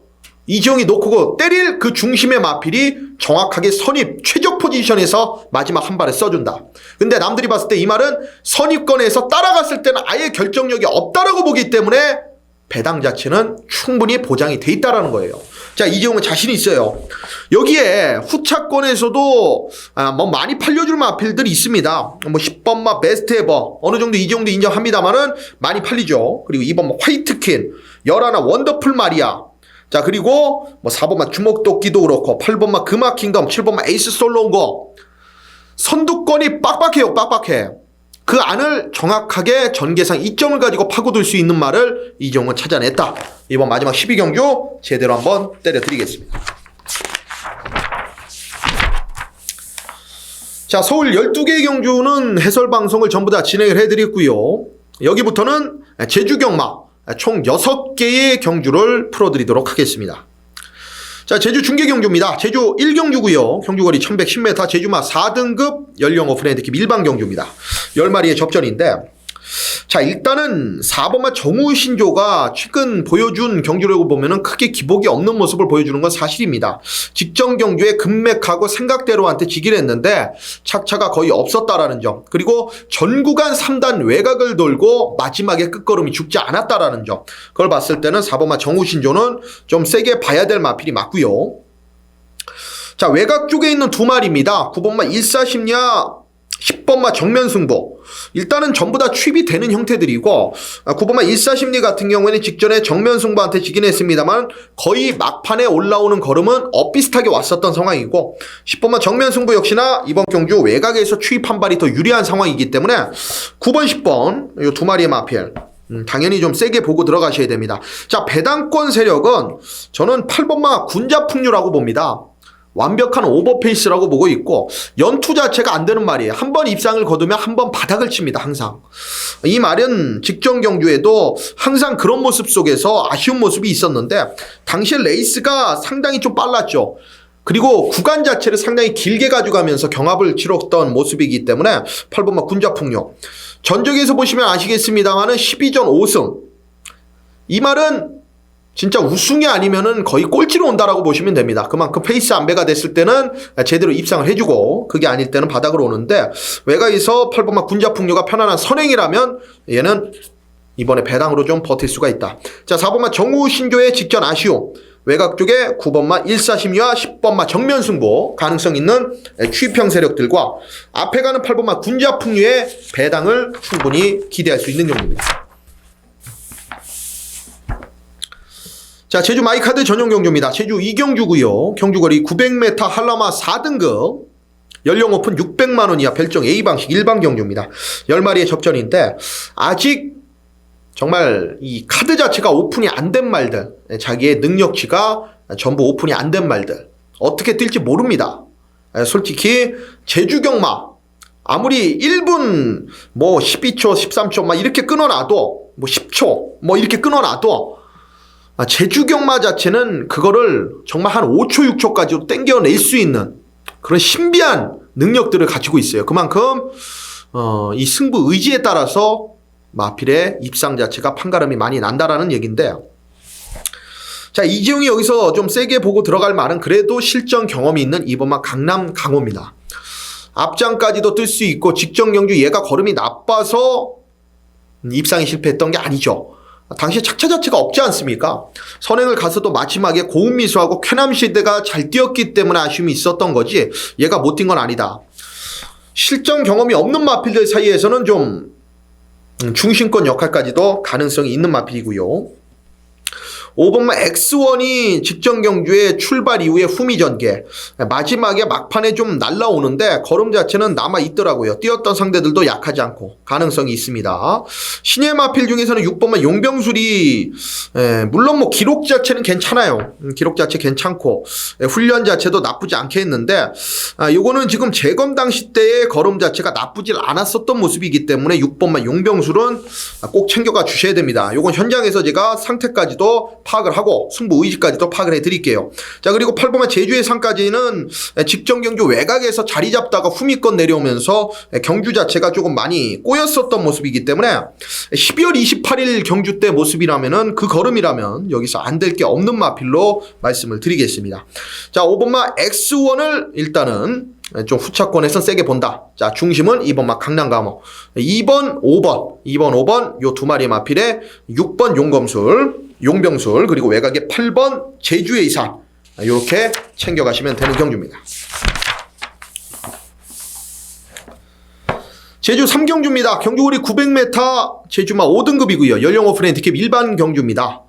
A: 이재용이 놓고 때릴 그 중심의 마필이 정확하게 선입 최적 포지션에서 마지막 한 발을 써준다. 근데 남들이 봤을 때 이 말은 선입권에서 따라갔을 때는 아예 결정력이 없다라고 보기 때문에 배당 자체는 충분히 보장이 돼 있다라는 거예요. 자, 이재용은 자신이 있어요. 여기에 후차권에서도 뭐 많이 팔려줄 마필들이 있습니다. 뭐 10번마 베스트 에버 어느 정도 이재용도 인정합니다만은 많이 팔리죠. 그리고 2번 화이트퀸, 11 원더풀 마리아. 자, 그리고 뭐 4번마 주먹도끼도 그렇고 8번마 금화킹덤, 7번마 에이스 솔로인거 선두권이 빡빡해요. 빡빡해. 그 안을 정확하게 전개상 이점을 가지고 파고들 수 있는 말을 이재용은 찾아냈다. 이번 마지막 12경주 제대로 한번 때려드리겠습니다. 자, 서울 12개의 경주는 해설방송을 전부 다 진행을 해드렸고요. 여기부터는 제주경마 총 6개의 경주를 풀어드리도록 하겠습니다. 자, 제주 중계경주입니다. 제주 1경주고요. 경주거리 1110m 제주마 4등급 연령 오프랜드킵 일반 경주입니다. 10마리의 접전인데 자, 일단은 4번마 정우신조가 최근 보여준 경주력을 보면은 크게 기복이 없는 모습을 보여주는 건 사실입니다. 직전 경주에 금맥하고 생각대로한테 지긴 했는데 착차가 거의 없었다라는 점, 그리고 전구간 3단 외곽을 돌고 마지막에 끝걸음이 죽지 않았다라는 점, 그걸 봤을 때는 4번마 정우신조는 좀 세게 봐야 될 마필이 맞고요. 자, 외곽 쪽에 있는 두 마리입니다. 9번마 일사심야, 10번마 정면승부. 일단은 전부 다 취입이 되는 형태들이고 9번마 일사심리 같은 경우에는 직전에 정면승부한테 지긴 했습니다만 거의 막판에 올라오는 걸음은 엇비슷하게 왔었던 상황이고 10번마 정면승부 역시나 이번 경주 외곽에서 취입 한 발이 더 유리한 상황이기 때문에 9번, 10번 이 두 마리의 마필 당연히 좀 세게 보고 들어가셔야 됩니다. 자, 배당권 세력은 저는 8번마 군자풍류라고 봅니다. 완벽한 오버페이스라고 보고 있고 연투 자체가 안 되는 말이에요. 한 번 입상을 거두면 한 번 바닥을 칩니다. 항상. 이 말은 직전 경주에도 항상 그런 모습 속에서 아쉬운 모습이 있었는데 당시에 레이스가 상당히 좀 빨랐죠. 그리고 구간 자체를 상당히 길게 가져가면서 경합을 치렀던 모습이기 때문에 8번마 군자풍요. 전적에서 보시면 아시겠습니다만은 12전 5승. 이 말은 진짜 우승이 아니면은 거의 꼴찌로 온다라고 보시면 됩니다. 그만큼 페이스 안배가 됐을 때는 제대로 입상을 해주고 그게 아닐 때는 바닥으로 오는데 외곽에서 8번마 군자풍요가 편안한 선행이라면 얘는 이번에 배당으로 좀 버틸 수가 있다. 자, 4번마 정우신조의 직전 아쉬움. 외곽 쪽에 9번마 일사심리와 10번마 정면승부 가능성 있는 취평 세력들과 앞에 가는 8번마 군자풍류의 배당을 충분히 기대할 수 있는 경기입니다. 자, 제주 마이카드 전용 경주입니다. 제주 2경주고요. 경주거리 900m 한라마 4등급 연령 오픈 600만원 이하 별정 A방식 일반 경주입니다. 10마리의 접전인데 아직 정말 이 카드 자체가 오픈이 안 된 말들, 자기의 능력치가 전부 오픈이 안 된 말들 어떻게 뛸지 모릅니다. 솔직히 제주경마 아무리 1분 뭐 12초 13초 막 이렇게 끊어놔도 뭐 10초 뭐 이렇게 끊어놔도 제주경마 자체는 그거를 정말 한 5초 6초까지도 땡겨낼 수 있는 그런 신비한 능력들을 가지고 있어요. 그만큼 이 승부 의지에 따라서 마필의 입상 자체가 판가름이 많이 난다라는 얘기인데, 자, 이지용이 여기서 좀 세게 보고 들어갈 말은 그래도 실전 경험이 있는 이번만 강남 강호입니다. 앞장까지도 뜰 수 있고 직전 경주 얘가 걸음이 나빠서 입상이 실패했던 게 아니죠. 당시에 착차 자체가 없지 않습니까? 선행을 가서도 마지막에 고운미수하고 쾌남시대가 잘 뛰었기 때문에 아쉬움이 있었던 거지 얘가 못 뛴 건 아니다. 실전 경험이 없는 마필들 사이에서는 좀 중심권 역할까지도 가능성이 있는 마필이고요. 5번마 X1이 직전 경주의 출발 이후에 후미 전개 마지막에 막판에 좀 날라오는데 걸음 자체는 남아 있더라고요. 뛰었던 상대들도 약하지 않고 가능성이 있습니다. 신예 마필 중에서는 6번마 용병술이 물론 뭐 기록 자체는 괜찮아요. 기록 자체 괜찮고 훈련 자체도 나쁘지 않게 했는데 요거는 지금 재검 당시 때의 걸음 자체가 나쁘질 않았었던 모습이기 때문에 6번마 용병술은 꼭 챙겨가 주셔야 됩니다. 요건 현장에서 제가 상태까지도 파악을 하고 승부 의식까지도 파악을 해드릴게요. 자, 그리고 8번마 제주의 상까지는 직전 경주 외곽에서 자리 잡다가 후미권 내려오면서 경주 자체가 조금 많이 꼬였었던 모습이기 때문에 12월 28일 경주 때 모습이라면은 그 걸음이라면 여기서 안 될 게 없는 마필로 말씀을 드리겠습니다. 자, 5번마 X1을 일단은 좀 후차권에서 세게 본다. 자, 중심은 2번마 강남감호, 2번 5번 요 두 마리 마필에 6번 용병술 그리고 외곽에 8번 제주의 이상 이렇게 챙겨가시면 되는 경주입니다. 제주 3경주입니다. 경주거리 900m 제주마 5등급이고요. 연령 오픈 핸디캡 일반 경주입니다.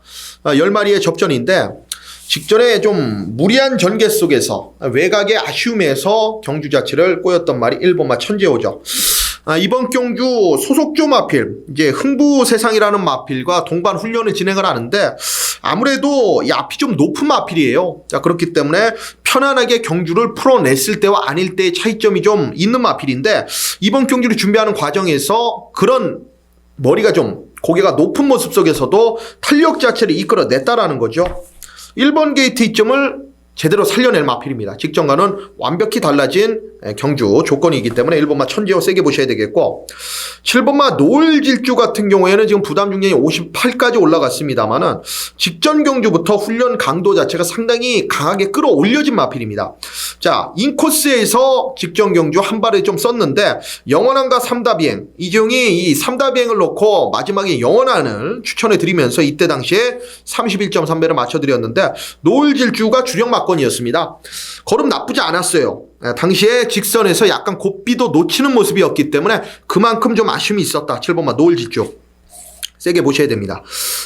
A: 10마리의 접전인데 직전에 좀 무리한 전개 속에서 외곽의 아쉬움에서 경주 자체를 꼬였던 말이 1번마 천재호죠. 이번 경주 소속조 마필, 이제 흥부세상이라는 마필과 동반 훈련을 진행을 하는데 아무래도 이 앞이 좀 높은 마필이에요. 자, 그렇기 때문에 편안하게 경주를 풀어냈을 때와 아닐 때의 차이점이 좀 있는 마필인데 이번 경주를 준비하는 과정에서 그런 머리가 좀 고개가 높은 모습 속에서도 탄력 자체를 이끌어냈다라는 거죠. 1번 게이트 이점을 제대로 살려낼 마필입니다. 직전과는 완벽히 달라진 경주 조건이기 때문에 1번마 천재호 세게 보셔야 되겠고 7번마 노을질주 같은 경우에는 지금 부담 중량이 58까지 올라갔습니다만은 직전 경주부터 훈련 강도 자체가 상당히 강하게 끌어올려진 마필입니다. 자, 인코스에서 직전 경주 한 발을 좀 썼는데 영원한과 3다비행 이지용이 이 3다비행을 놓고 마지막에 영원한을 추천해 드리면서 이때 당시에 31.3배를 맞춰드렸는데 노을질주가 주력 막건이었습니다. 걸음 나쁘지 않았어요. 당시에 직선에서 약간 고삐도 놓치는 모습이었기 때문에 그만큼 좀 아쉬움이 있었다. 7번마 노을질주 세게 보셔야 됩니다.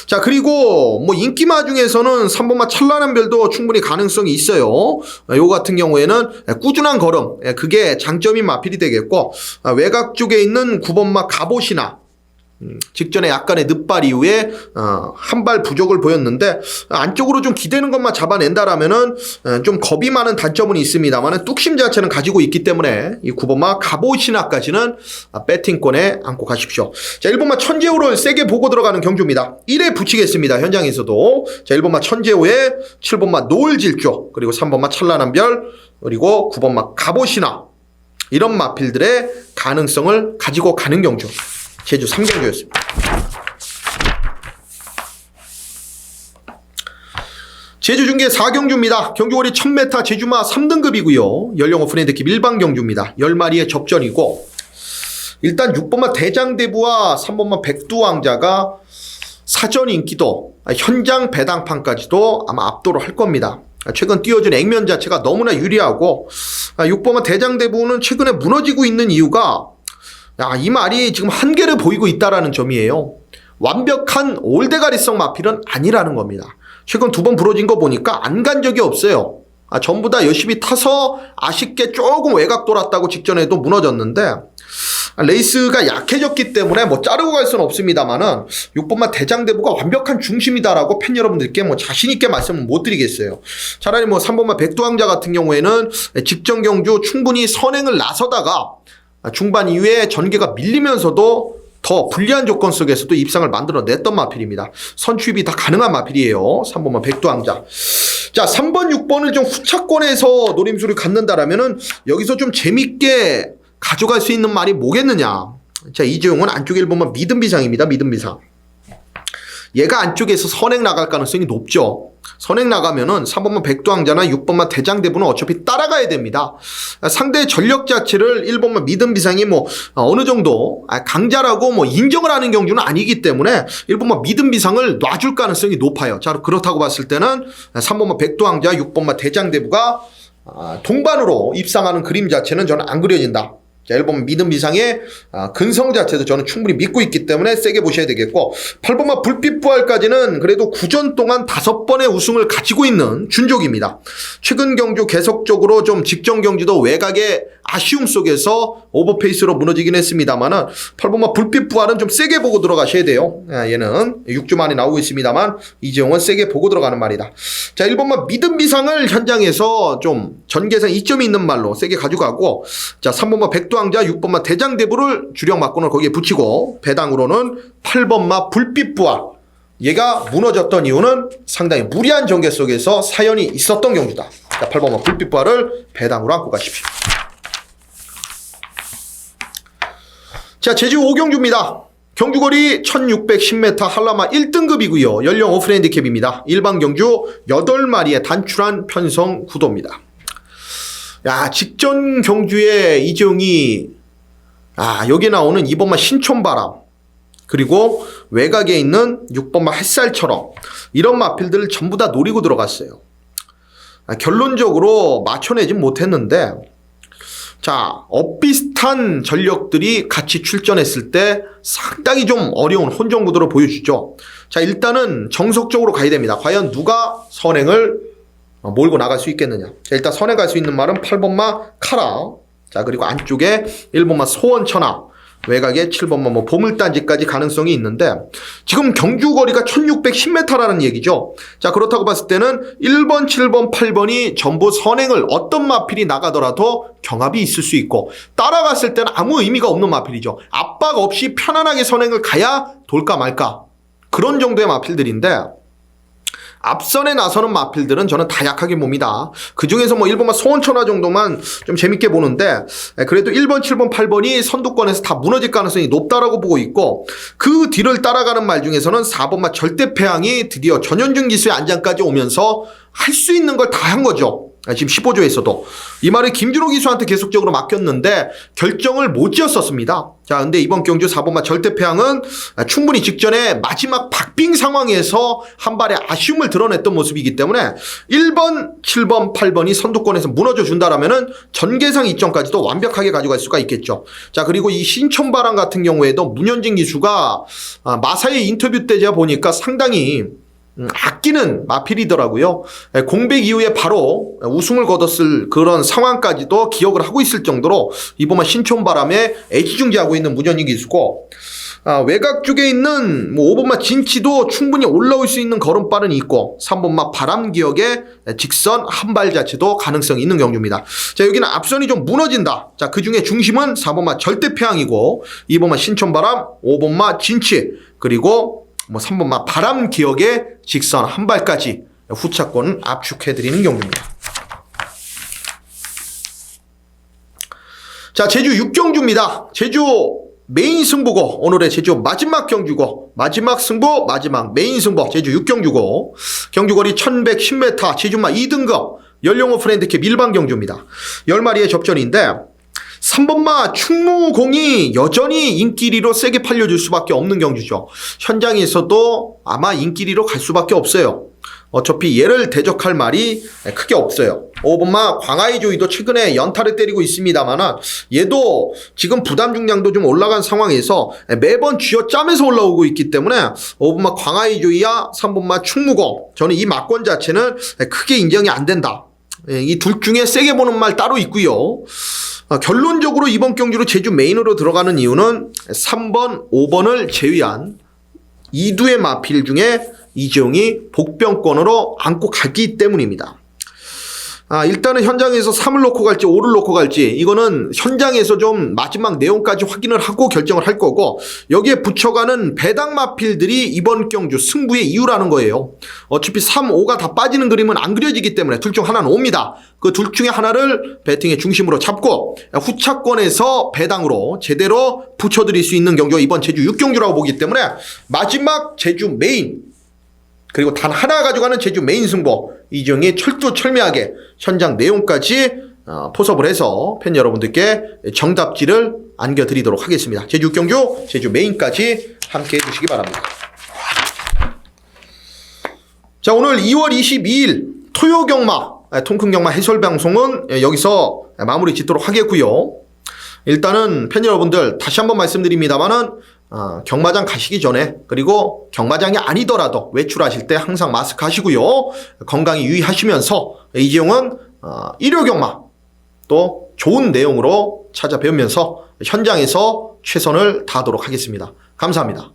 A: 자, 그리고 뭐 인기마 중에서는 3번마 찬란한 별도 충분히 가능성이 있어요. 요 같은 경우에는 꾸준한 걸음 그게 장점인 마필이 되겠고 외곽 쪽에 있는 9번마 갑옷이나 직전에 약간의 늑발 이후에 한 발 부족을 보였는데 안쪽으로 좀 기대는 것만 잡아낸다라면은 좀 겁이 많은 단점은 있습니다만 뚝심 자체는 가지고 있기 때문에 이 9번마 가보시나까지는 배팅권에 안고 가십시오. 자, 1번마 천재호를 세게 보고 들어가는 경주입니다. 1에 붙이겠습니다. 현장에서도. 자, 1번마 천재호에 7번마 노을질조, 그리고 3번마 찬란한 별, 그리고 9번마 가보시나, 이런 마필들의 가능성을 가지고 가는 경주, 제주 3경주였습니다. 제주 중계 4경주입니다. 경주거리 1000m 제주마 3등급이고요. 연령 오픈핸드킵 일반 경주입니다. 10마리의 접전이고, 일단 6번마 대장대부와 3번마 백두왕자가 사전 인기도, 현장 배당판까지도 아마 압도를 할 겁니다. 최근 띄워준 액면 자체가 너무나 유리하고, 6번마 대장대부는 최근에 무너지고 있는 이유가, 이 말이 지금 한계를 보이고 있다라는 점이에요. 완벽한 올대가리성 마필은 아니라는 겁니다. 최근 2번 부러진 거 보니까 안 간 적이 없어요. 전부 다 열심히 타서 아쉽게 조금 외곽 돌았다고 직전에도 무너졌는데, 레이스가 약해졌기 때문에 뭐 자르고 갈 수는 없습니다만은 6번마 대장대부가 완벽한 중심이다라고 팬 여러분들께 뭐 자신있게 말씀은 못 드리겠어요. 차라리 뭐 3번마 백두왕자 같은 경우에는 직전 경주 충분히 선행을 나서다가 중반 이후에 전개가 밀리면서도 더 불리한 조건 속에서도 입상을 만들어냈던 마필입니다. 선취입이 다 가능한 마필이에요. 3번만 백두왕자. 자, 3번, 6번을 좀 후차권에서 노림수를 갖는다라면은 여기서 좀 재밌게 가져갈 수 있는 말이 뭐겠느냐. 자, 이재용은 안쪽에 1번만 믿음비상입니다. 믿음비상. 얘가 안쪽에서 선행 나갈 가능성이 높죠. 선행 나가면은 3번만 백두왕자나 6번만 대장대부는 어차피 따라가야 됩니다. 상대의 전력 자체를 1번만 믿음비상이 뭐 어느 정도 강자라고 뭐 인정을 하는 경주는 아니기 때문에 1번만 믿음비상을 놔줄 가능성이 높아요. 자, 그렇다고 봤을 때는 3번만 백두왕자, 6번만 대장대부가 동반으로 입상하는 그림 자체는 저는 안 그려진다. 자, 1번만 믿음비상의 근성 자체도 저는 충분히 믿고 있기 때문에 세게 보셔야 되겠고, 8번만 불빛부활까지는 그래도 9전 동안 5번의 우승을 가지고 있는 준족입니다. 최근 경주 계속적으로 좀 직전 경주도 외곽의 아쉬움 속에서 오버페이스로 무너지긴 했습니다만은 8번만 불빛부활은 좀 세게 보고 들어가셔야 돼요. 얘는 6주 만에 나오고 있습니다만 이재용은 세게 보고 들어가는 말이다. 자, 1번만 믿음비상을 현장에서 좀 전개상 이점이 있는 말로 세게 가져가고, 자, 3번만 백두왕자, 6번마 대장대부를 주력 막군을 거기에 붙이고, 배당으로는 8번마 불빛부활. 얘가 무너졌던 이유는 상당히 무리한 전개 속에서 사연이 있었던 경주다. 자, 8번마 불빛부활을 배당으로 안고 가십시오. 자, 제주 5경주입니다. 경주거리 1610m 한라마 1등급이고요. 연령 오픈 핸디캡입니다. 일반 경주 8마리의 단출한 편성 구도입니다. 야, 직전 경주에 이재용이 여기 나오는 2번마 신촌바람, 그리고 외곽에 있는 6번마 햇살처럼 이런 마필들을 전부 다 노리고 들어갔어요. 결론적으로 맞춰내진 못했는데, 자, 엇비슷한 전력들이 같이 출전했을 때 상당히 좀 어려운 혼전 구도를 보여주죠. 자, 일단은 정석적으로 가야 됩니다. 과연 누가 선행을 몰고 나갈 수 있겠느냐. 자, 일단 선행 갈 수 있는 말은 8번마 카라, 자, 그리고 안쪽에 1번마 소원천하, 외곽에 7번마 뭐 보물단지까지 가능성이 있는데, 지금 경주거리가 1610m라는 얘기죠. 자, 그렇다고 봤을 때는 1번, 7번, 8번이 전부 선행을 어떤 마필이 나가더라도 경합이 있을 수 있고, 따라갔을 때는 아무 의미가 없는 마필이죠. 압박 없이 편안하게 선행을 가야 돌까 말까, 그런 정도의 마필들인데, 앞선에 나서는 마필들은 저는 다 약하게 봅니다. 그 중에서 뭐 1번만 소원천하 정도만 좀 재밌게 보는데, 그래도 1번, 7번, 8번이 선두권에서 다 무너질 가능성이 높다라고 보고 있고, 그 뒤를 따라가는 말 중에서는 4번만 절대패양이 드디어 전현준 기수의 안장까지 오면서 할 수 있는 걸 다 한 거죠. 지금 15조에서도. 이 말을 김준호 기수한테 계속적으로 맡겼는데 결정을 못 지었었습니다. 자, 근데 이번 경주 4번마 절대패양은 충분히 직전에 마지막 박빙 상황에서 한 발의 아쉬움을 드러냈던 모습이기 때문에 1번, 7번, 8번이 선두권에서 무너져 준다라면은 전개상 이점까지도 완벽하게 가져갈 수가 있겠죠. 자, 그리고 이 신촌바람 같은 경우에도 문현진 기수가 마사의 인터뷰 때 제가 보니까 상당히 아끼는 마필이더라고요. 공백 이후에 바로 우승을 거뒀을 그런 상황까지도 기억을 하고 있을 정도로 이번만 신촌바람에 애지중지하고 있는 문현진 기수고, 외곽 쪽에 있는 5번마 진치도 충분히 올라올 수 있는 걸음발은 있고 3번마 바람기역의 직선 한 발 자체도 가능성이 있는 경주입니다. 자, 여기는 앞선이 좀 무너진다. 자, 그 중에 중심은 4번마 절대평양이고 2번마 신촌바람, 5번마 진치, 그리고 3번마 바람기역의 직선 한 발까지 후차권 압축해드리는 경주입니다. 자, 제주 6경주입니다. 제주 메인 승부고, 오늘의 제주 마지막 경주고, 마지막 승부, 마지막 메인 승부, 제주 6경주고, 경주거리 1110m, 제주마 2등급, 연령호 프렌드캡 일반 경주입니다. 10마리의 접전인데, 3번마 충무공이 여전히 인기리로 세게 팔려줄 수밖에 없는 경주죠. 현장에서도 아마 인기리로 갈 수밖에 없어요. 어차피 얘를 대적할 말이 크게 없어요. 5번마 광아이조이도 최근에 연타를 때리고 있습니다만 얘도 지금 부담 중량도 좀 올라간 상황에서 매번 쥐어짜면서 올라오고 있기 때문에 5번마 광아이조이와 3번마 충무공, 저는 이 막권 자체는 크게 인정이 안 된다. 이 둘 중에 세게 보는 말 따로 있고요. 결론적으로 이번 경주로 제주 메인으로 들어가는 이유는 3번, 5번을 제외한 2두의 마필 중에 이재용이 복병권으로 안고 가기 때문입니다. 일단은 현장에서 3을 놓고 갈지 5를 놓고 갈지 이거는 현장에서 좀 마지막 내용까지 확인을 하고 결정을 할 거고, 여기에 붙여가는 배당 마필들이 이번 경주 승부의 이유라는 거예요. 어차피 3, 5가 다 빠지는 그림은 안 그려지기 때문에 둘 중 하나는 5입니다. 그 둘 중에 하나를 배팅의 중심으로 잡고 후차권에서 배당으로 제대로 붙여드릴 수 있는 경주가 이번 제주 6경주라고 보기 때문에 마지막 제주 메인, 그리고 단 하나 가져가는 제주 메인 승부, 이정이 철두철미하게 현장 내용까지 포섭을 해서 팬 여러분들께 정답지를 안겨드리도록 하겠습니다. 제주 6경주, 제주 메인까지 함께 해주시기 바랍니다. 자, 오늘 2월 22일 토요경마, 통큰경마 해설방송은 여기서 마무리 짓도록 하겠고요. 일단은 팬 여러분들 다시 한번 말씀드립니다만은 경마장 가시기 전에, 그리고 경마장이 아니더라도 외출하실 때 항상 마스크 하시고요. 건강에 유의하시면서 이재용은 일요 경마 또 좋은 내용으로 찾아뵈면서 현장에서 최선을 다하도록 하겠습니다. 감사합니다.